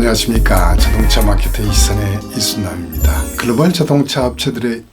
안녕하십니까. 자동차 마케터 이선의 이순남입니다. 글로벌 자동차 업체들의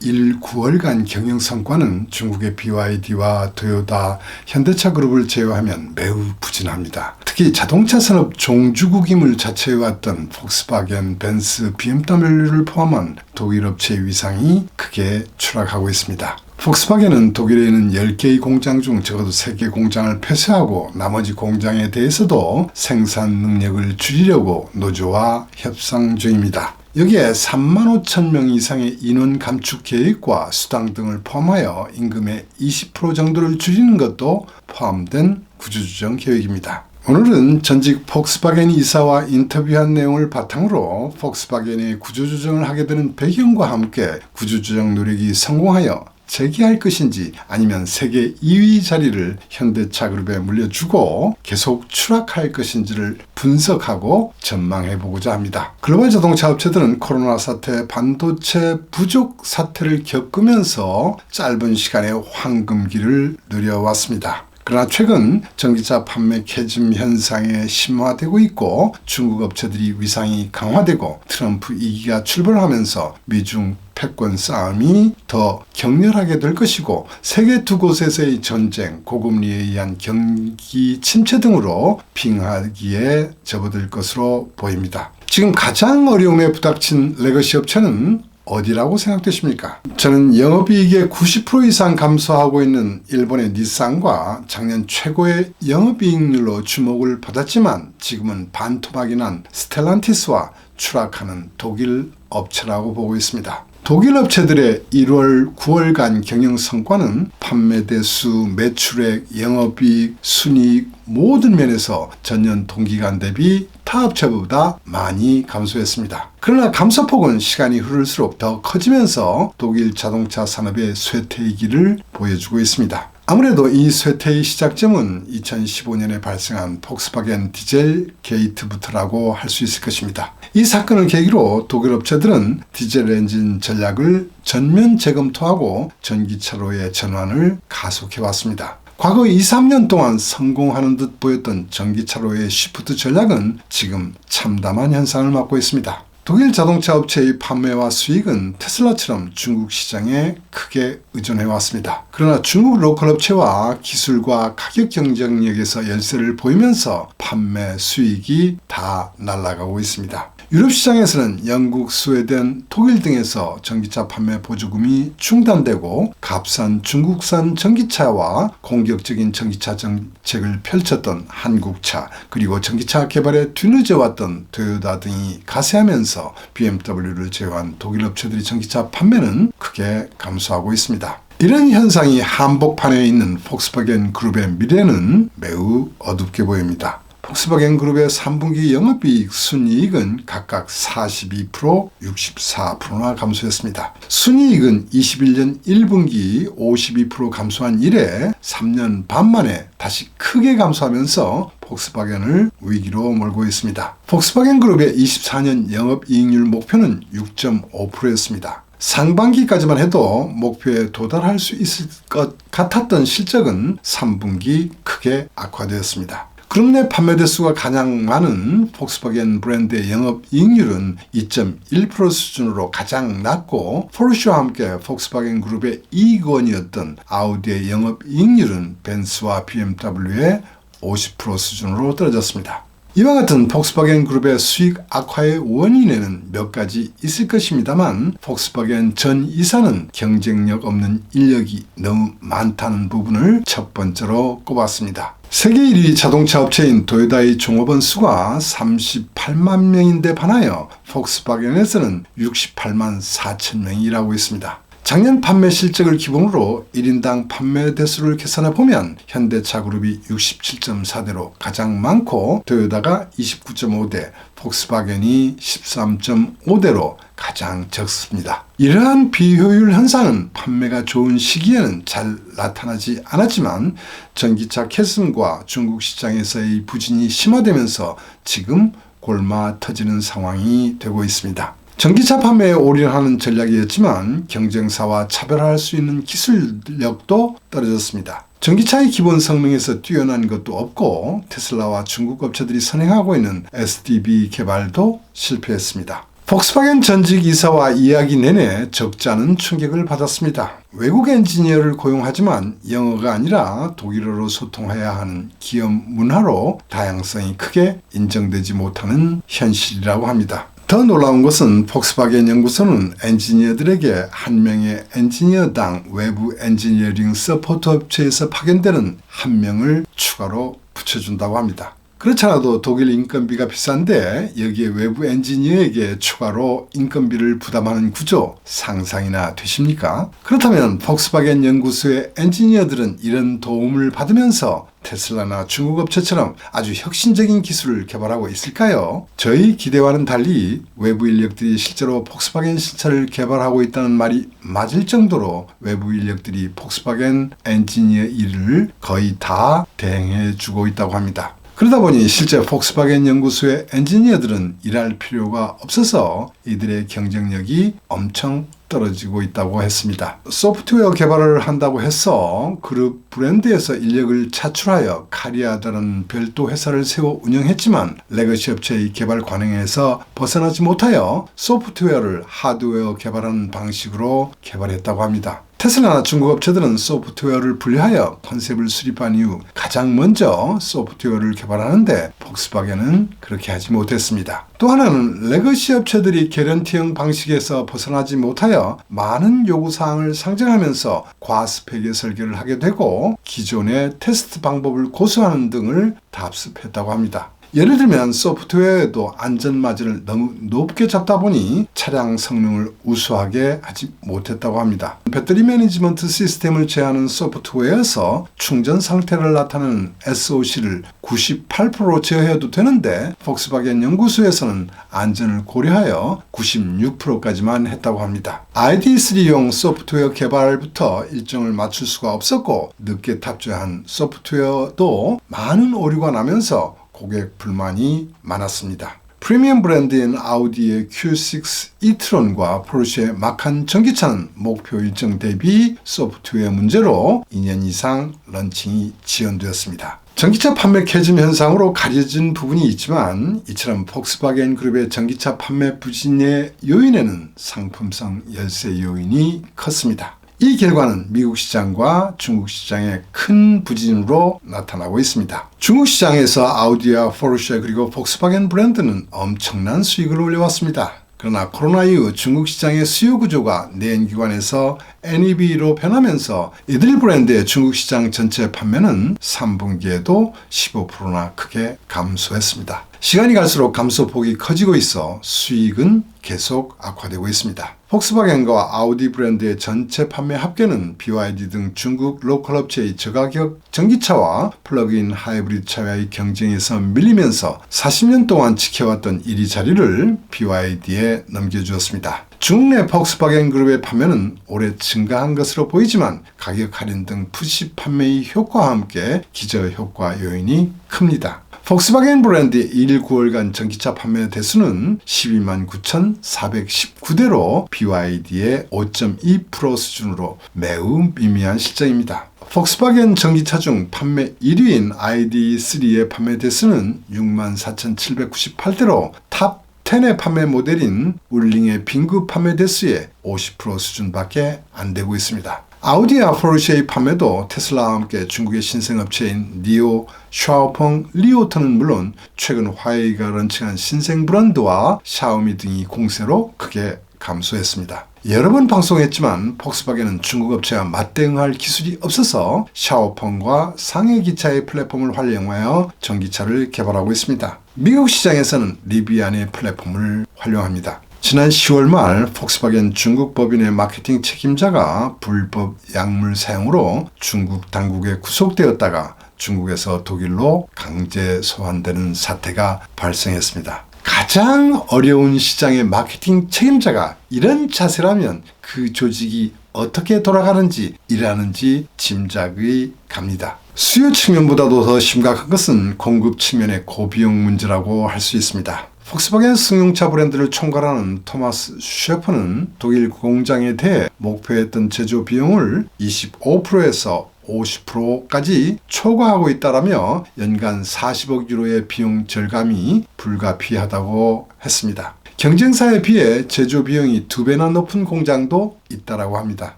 9월간 경영 성과는 중국의 BYD와 토요타, 현대차 그룹을 제외하면 매우 부진합니다. 특히 자동차 산업 종주국임을 자처해왔던 폭스바겐, 벤츠, BMW를 포함한 독일 업체의 위상이 크게 추락하고 있습니다. 폭스바겐은 독일에 있는 10개의 공장 중 적어도 3개 공장을 폐쇄하고 나머지 공장에 대해서도 생산 능력을 줄이려고 노조와 협상 중입니다. 여기에 35,000명 이상의 인원 감축 계획과 수당 등을 포함하여 임금의 20% 정도를 줄이는 것도 포함된 구조조정 계획입니다. 오늘은 전직 폭스바겐 이사와 인터뷰한 내용을 바탕으로 폭스바겐의 구조조정을 하게 되는 배경과 함께 구조조정 노력이 성공하여 재기할 것인지 아니면 세계 2위 자리를 현대차 그룹에 물려주고 계속 추락할 것인지를 분석하고 전망해 보고자 합니다. 글로벌 자동차 업체들은 코로나 사태, 반도체 부족 사태를 겪으면서 짧은 시간에 황금기를 누려왔습니다. 그러나 최근 전기차 판매 캐즘 현상이 심화되고 있고 중국 업체들이 위상이 강화되고 트럼프 2기가 출범하면서 미중 패권 싸움이 더 격렬하게 될 것이고 세계 두 곳에서의 전쟁, 고금리에 의한 경기 침체 등으로 빙하기에 접어들 것으로 보입니다. 지금 가장 어려움에 부닥친 레거시 업체는 어디라고 생각되십니까? 저는 영업이익의 90% 이상 감소하고 있는 일본의 닛산과 작년 최고의 영업이익률로 주목을 받았지만 지금은 반토막이 난 스텔란티스와 추락하는 독일 업체라고 보고 있습니다. 독일 업체들의 1월, 9월간 경영 성과는 판매 대수, 매출액, 영업이익, 순이익 모든 면에서 전년 동기간 대비 타 업체보다 많이 감소했습니다. 그러나 감소폭은 시간이 흐를수록 더 커지면서 독일 자동차 산업의 쇠퇴이기를 보여주고 있습니다. 아무래도 이 쇠퇴의 시작점은 2015년에 발생한 폭스바겐 디젤 게이트부터라고 할 수 있을 것입니다. 이 사건을 계기로 독일 업체들은 디젤 엔진 전략을 전면 재검토하고 전기차로의 전환을 가속해왔습니다. 과거 2, 3년 동안 성공하는 듯 보였던 전기차로의 시프트 전략은 지금 참담한 현상을 맞고 있습니다. 독일 자동차 업체의 판매와 수익은 테슬라처럼 중국 시장에 크게 의존해왔습니다. 그러나 중국 로컬 업체와 기술과 가격 경쟁력에서 열세를 보이면서 판매 수익이 다 날아가고 있습니다. 유럽 시장에서는 영국, 스웨덴, 독일 등에서 전기차 판매 보조금이 중단되고 값싼 중국산 전기차와 공격적인 전기차 정책을 펼쳤던 한국차 그리고 전기차 개발에 뒤늦어왔던 토요타 등이 가세하면서 BMW를 제외한 독일 업체들의 전기차 판매는 크게 감소하고 있습니다. 이런 현상이 한복판에 있는 폭스바겐 그룹의 미래는 매우 어둡게 보입니다. 폭스바겐 그룹의 3분기 영업이익, 순이익은 각각 42%, 64%나 감소했습니다. 순이익은 21년 1분기 52% 감소한 이래 3년 반 만에 다시 크게 감소하면서 폭스바겐을 위기로 몰고 있습니다. 폭스바겐 그룹의 24년 영업이익률 목표는 6.5%였습니다. 상반기까지만 해도 목표에 도달할 수 있을 것 같았던 실적은 3분기 크게 악화되었습니다. 그룹 내 판매 대수가 가장 많은 폭스바겐 브랜드의 영업이익률은 2.1% 수준으로 가장 낮고 포르쉐와 함께 폭스바겐 그룹의 이익원이었던 아우디의 영업이익률은 벤츠와 BMW의 50% 수준으로 떨어졌습니다. 이와 같은 폭스바겐 그룹의 수익 악화의 원인에는 몇 가지 있을 것입니다만 폭스바겐 전 이사는 경쟁력 없는 인력이 너무 많다는 부분을 첫 번째로 꼽았습니다. 세계 1위 자동차 업체인 토요타의 종업원 수가 38만 명인데 반하여 폭스바겐에서는 68만 4천 명이 일하고 있습니다. 작년 판매 실적을 기본으로 1인당 판매 대수를 계산해 보면 현대차 그룹이 67.4대로 가장 많고 토요타가 29.5대, 폭스바겐이 13.5대로 가장 적습니다. 이러한 비효율 현상은 판매가 좋은 시기에는 잘 나타나지 않았지만 전기차 캐즘과 중국 시장에서의 부진이 심화되면서 지금 골마 터지는 상황이 되고 있습니다. 전기차 판매에 올인하는 전략이었지만 경쟁사와 차별화할 수 있는 기술력도 떨어졌습니다. 전기차의 기본 성능에서 뛰어난 것도 없고 테슬라와 중국 업체들이 선행하고 있는 SDV 개발도 실패했습니다. 폭스바겐 전직 이사와 이야기 내내 적지 않은 충격을 받았습니다. 외국 엔지니어를 고용하지만 영어가 아니라 독일어로 소통해야 하는 기업 문화로 다양성이 크게 인정되지 못하는 현실이라고 합니다. 더 놀라운 것은 폭스바겐 연구소는 엔지니어들에게 한 명의 엔지니어당 외부 엔지니어링 서포트 업체에서 파견되는 한 명을 추가로 붙여준다고 합니다. 그렇지 않아도 독일 인건비가 비싼데 여기에 외부 엔지니어에게 추가로 인건비를 부담하는 구조 상상이나 되십니까? 그렇다면 폭스바겐 연구소의 엔지니어들은 이런 도움을 받으면서 테슬라나 중국 업체처럼 아주 혁신적인 기술을 개발하고 있을까요? 저희 기대와는 달리 외부 인력들이 실제로 폭스바겐 신차를 개발하고 있다는 말이 맞을 정도로 외부 인력들이 폭스바겐 엔지니어 일을 거의 다 대행해 주고 있다고 합니다. 그러다 보니 실제 폭스바겐 연구소의 엔지니어들은 일할 필요가 없어서 이들의 경쟁력이 엄청 떨어지고 있다고 했습니다. 소프트웨어 개발을 한다고 해서 그룹 브랜드에서 인력을 차출하여 카리아다는 별도 회사를 세워 운영했지만 레거시 업체의 개발 관행에서 벗어나지 못하여 소프트웨어를 하드웨어 개발하는 방식으로 개발했다고 합니다. 테슬라나 중국 업체들은 소프트웨어를 분리하여 컨셉을 수립한 이후 가장 먼저 소프트웨어를 개발하는데 폭스바겐은 그렇게 하지 못했습니다. 또 하나는 레거시 업체들이 개런티형 방식에서 벗어나지 못하여 많은 요구사항을 상정하면서 과스펙의 설계를 하게 되고 기존의 테스트 방법을 고수하는 등을 답습했다고 합니다. 예를 들면 소프트웨어에도 안전마진을 너무 높게 잡다 보니 차량 성능을 우수하게 하지 못했다고 합니다. 배터리 매니지먼트 시스템을 제어하는 소프트웨어에서 충전 상태를 나타내는 SOC를 98% 제어해도 되는데 폭스바겐 연구소에서는 안전을 고려하여 96%까지만 했다고 합니다. ID3용 소프트웨어 개발부터 일정을 맞출 수가 없었고 늦게 탑재한 소프트웨어도 많은 오류가 나면서 고객 불만이 많았습니다. 프리미엄 브랜드인 아우디의 Q6 e-tron과 포르쉐의 마칸 전기차는 목표 일정 대비 소프트웨어 문제로 2년 이상 런칭이 지연되었습니다. 전기차 판매 캐즘 현상으로 가려진 부분이 있지만 이처럼 폭스바겐 그룹의 전기차 판매 부진의 요인에는 상품성 열세 요인이 컸습니다. 이 결과는 미국 시장과 중국 시장의 큰 부진으로 나타나고 있습니다. 중국 시장에서 아우디와 포르쉐 그리고 폭스바겐 브랜드는 엄청난 수익을 올려왔습니다. 그러나 코로나 이후 중국 시장의 수요 구조가 내연기관에서 NEV로 변하면서 이들 브랜드의 중국 시장 전체 판매는 3분기에도 15%나 크게 감소했습니다. 시간이 갈수록 감소폭이 커지고 있어 수익은 계속 악화되고 있습니다. 폭스바겐과 아우디 브랜드의 전체 판매 합계는 BYD 등 중국 로컬 업체의 저가격 전기차와 플러그인 하이브리드 차와의 경쟁에서 밀리면서 40년 동안 지켜왔던 1위 자리를 BYD에 넘겨주었습니다. 중국 내 폭스바겐 그룹의 판매는 올해 증가한 것으로 보이지만 가격 할인 등 푸시 판매의 효과와 함께 기저효과 요인이 큽니다. 폭스바겐 브랜드의 1일 9월간 전기차 판매 대수는 12만 9,419대로 BYD의 5.2% 수준으로 매우 미미한 실적입니다. 폭스바겐 전기차 중 판매 1위인 ID3의 판매 대수는 6만 4,798대로 탑 10의 판매 모델인 울링의 빙구 판매 대수의 50% 수준밖에 안 되고 있습니다. 아우디와 포르쉐의 판매도 테슬라와 함께 중국의 신생업체인 니오, 샤오펑, 리오터는 물론 최근 화웨이가 런칭한 신생 브랜드와 샤오미 등이 공세로 크게 감소했습니다. 여러 번 방송했지만 폭스바겐은 중국 업체와 맞대응할 기술이 없어서 샤오펑과 상해 기차의 플랫폼을 활용하여 전기차를 개발하고 있습니다. 미국 시장에서는 리비안의 플랫폼을 활용합니다. 지난 10월 말 폭스바겐 중국 법인의 마케팅 책임자가 불법 약물 사용으로 중국 당국에 구속되었다가 중국에서 독일로 강제 소환되는 사태가 발생했습니다. 가장 어려운 시장의 마케팅 책임자가 이런 자세라면 그 조직이 어떻게 돌아가는지 일하는지 짐작이 갑니다. 수요 측면보다도 더 심각한 것은 공급 측면의 고비용 문제라고 할 수 있습니다. 폭스바겐 승용차 브랜드를 총괄하는 토마스 셰퍼는 독일 공장에 대해 목표했던 제조 비용을 25%에서 50%까지 초과하고 있다라며 연간 40억 유로의 비용 절감이 불가피하다고 했습니다. 경쟁사에 비해 제조 비용이 2배나 높은 공장도 있다라고 합니다.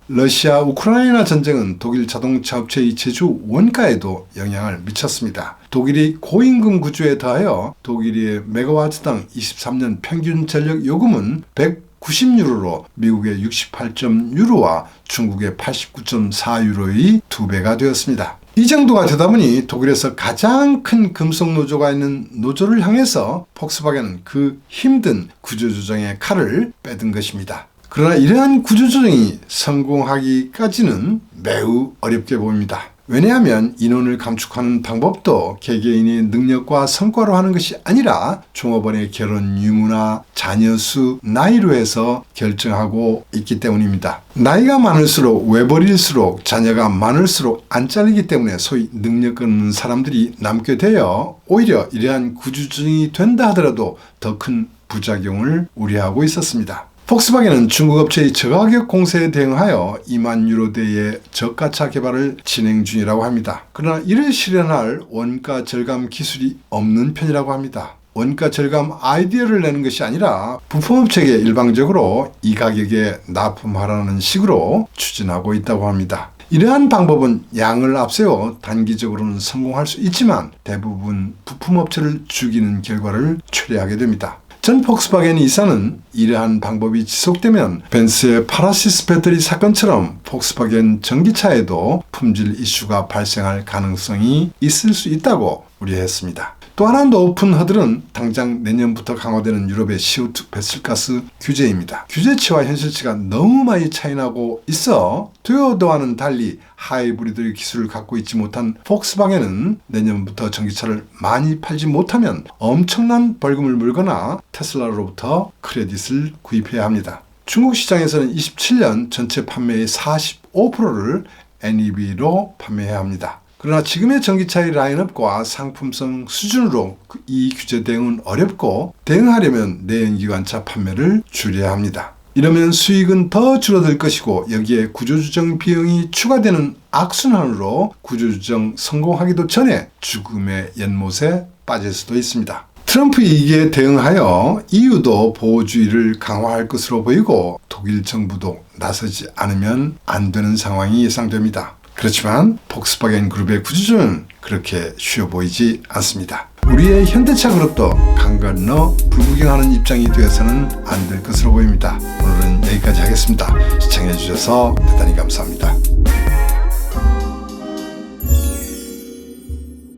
러시아 우크라이나 전쟁은 독일 자동차 업체의 제조 원가에도 영향을 미쳤습니다. 독일이 고임금 구조에 더하여 독일의 메가와트당 23년 평균 전력 요금은 190유로로 미국의 68.유로와 중국의 89.4유로의 2배가 되었습니다. 이 정도가 되다 보니 독일에서 가장 큰 금속 노조가 있는 노조를 향해서 폭스바겐은 그 힘든 구조조정의 칼을 빼든 것입니다. 그러나 이러한 구조조정이 성공하기까지는 매우 어렵게 보입니다. 왜냐하면 인원을 감축하는 방법도 개개인의 능력과 성과로 하는 것이 아니라 종업원의 결혼 유무나 자녀 수, 나이로 해서 결정하고 있기 때문입니다. 나이가 많을수록 외벌일수록 자녀가 많을수록 안 잘리기 때문에 소위 능력 없는 사람들이 남게 되어 오히려 이러한 구조조정이 된다 하더라도 더 큰 부작용을 우려하고 있었습니다. 폭스바겐은 중국 업체의 저가격 공세에 대응하여 2만 유로대의 저가차 개발을 진행 중이라고 합니다. 그러나 이를 실현할 원가 절감 기술이 없는 편이라고 합니다. 원가 절감 아이디어를 내는 것이 아니라 부품업체에 일방적으로 이 가격에 납품하라는 식으로 추진하고 있다고 합니다. 이러한 방법은 양을 앞세워 단기적으로는 성공할 수 있지만 대부분 부품업체를 죽이는 결과를 초래하게 됩니다. 전 폭스바겐 이사는 이러한 방법이 지속되면 벤츠의 파라시스 배터리 사건처럼 폭스바겐 전기차에도 품질 이슈가 발생할 가능성이 있을 수 있다고 우려했습니다. 또 하나 높은 허들은 당장 내년부터 강화되는 유럽의 CO2 배출가스 규제입니다. 규제치와 현실치가 너무 많이 차이나고 있어 토요타와는 달리 하이브리드 기술을 갖고 있지 못한 폭스바겐은 내년부터 전기차를 많이 팔지 못하면 엄청난 벌금을 물거나 테슬라로부터 크레딧을 구입해야 합니다. 중국 시장에서는 27년 전체 판매의 45%를 NEV로 판매해야 합니다. 그러나 지금의 전기차의 라인업과 상품성 수준으로 이 규제 대응은 어렵고 대응하려면 내연기관차 판매를 줄여야 합니다. 이러면 수익은 더 줄어들 것이고 여기에 구조조정 비용이 추가되는 악순환으로 구조조정 성공하기도 전에 죽음의 연못에 빠질 수도 있습니다. 트럼프 이기에 대응하여 EU도 보호주의를 강화할 것으로 보이고 독일 정부도 나서지 않으면 안 되는 상황이 예상됩니다. 그렇지만 폭스바겐 그룹의 구조조정은 그렇게 쉬워 보이지 않습니다. 우리의 현대차 그룹도 강 건너 불구경하는 입장이 되어서는 안 될 것으로 보입니다. 오늘은 여기까지 하겠습니다. 시청해 주셔서 대단히 감사합니다.